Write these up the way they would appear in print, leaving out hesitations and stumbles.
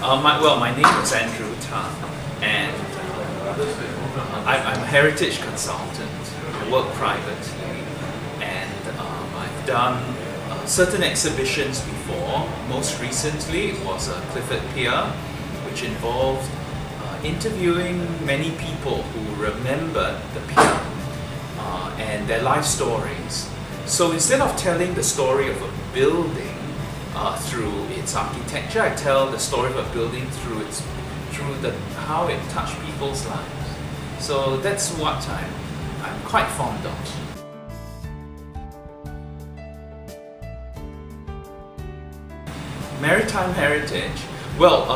My name is Andrew Tan, and I'm a heritage consultant. I work privately, and I've done certain exhibitions before. Most recently, it was Clifford Pier, which involved interviewing many people who remembered the pier and their life stories. So instead of telling the story of a building through its architecture, I tell the story of a building through how it touched people's lives. So that's what I'm quite fond of. Maritime heritage. Well,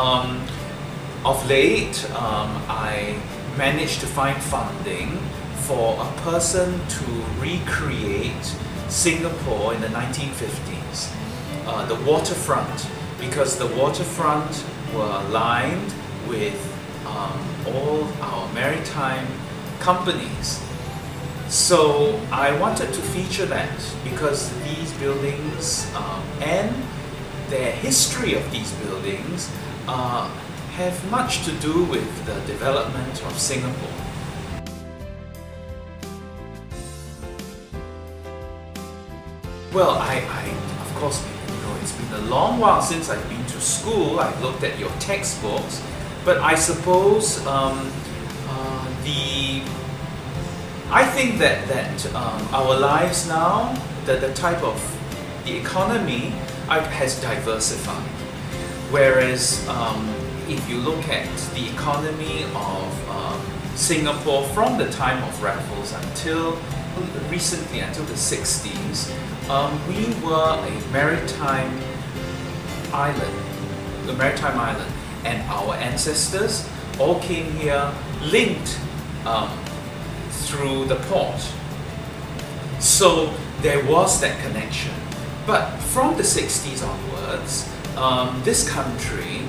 of late, I managed to find funding for a person to recreate Singapore in the 1950s. The waterfront, because the waterfront were lined with all our maritime companies. So I wanted to feature that because these buildings and the history of these buildings have much to do with the development of Singapore. Well, I of course, it's been a long while since I've been to school. I've looked at your textbooks, but I suppose I think that our lives now, the economy has diversified. Whereas if you look at the economy of Singapore from the time of Raffles until recently, until the 60s, we were a maritime island, and our ancestors all came here linked through the port. So there was that connection. But from the 60s onwards, this country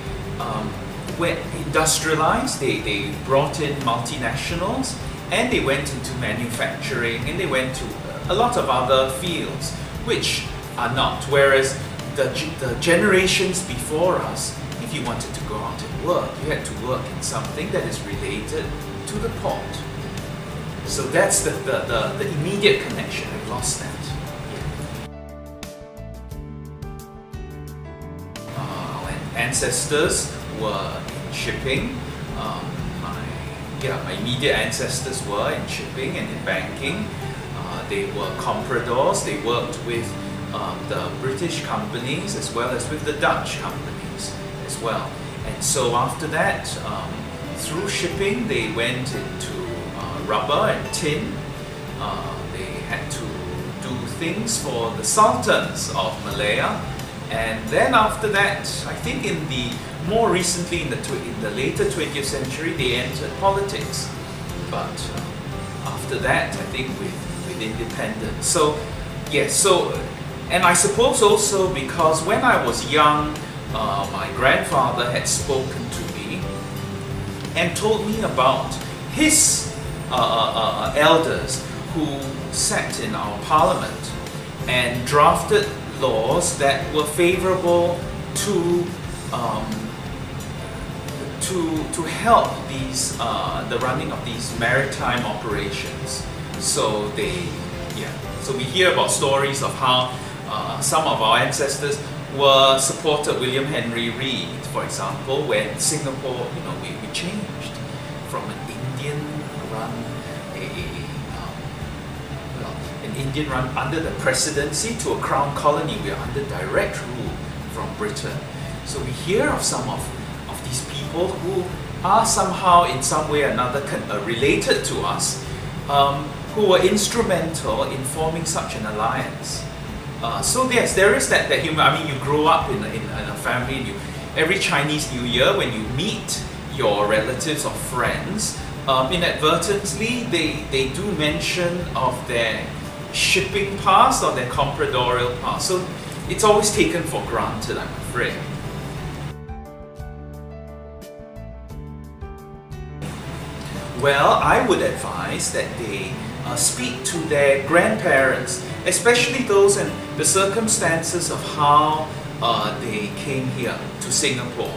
went industrialized. They brought in multinationals, and they went into manufacturing, and they went to a lot of other fields, which are not. Whereas the generations before us, if you wanted to go out and work, you had to work in something that is related to the port. So that's the immediate connection. I've lost that. Our ancestors were in shipping. My immediate ancestors were in shipping and in banking. They were compradors. They worked with the British companies as well as with the Dutch companies as well. And so after that, through shipping, they went into rubber and tin. They had to do things for the sultans of Malaya. And then after that, I think more recently in the later 20th century, they entered politics. But after that, I think with independence. So yes, and I suppose also because when I was young, my grandfather had spoken to me and told me about his elders who sat in our parliament and drafted laws that were favorable to help the running of these maritime operations. So we hear about stories of how some of our ancestors supported William Henry Reed, for example, when Singapore, we changed from an Indian run under the presidency to a crown colony. We are under direct rule from Britain. So we hear of some of these people who are somehow in some way or another related to us, who were instrumental in forming such an alliance. So yes, there is that humor. I mean, you grow up in a family, and every Chinese New Year when you meet your relatives or friends, inadvertently they do mention of their shipping past or their compradorial past. So it's always taken for granted, I'm afraid. Well, I would advise that they speak to their grandparents, especially those in the circumstances of how they came here to Singapore.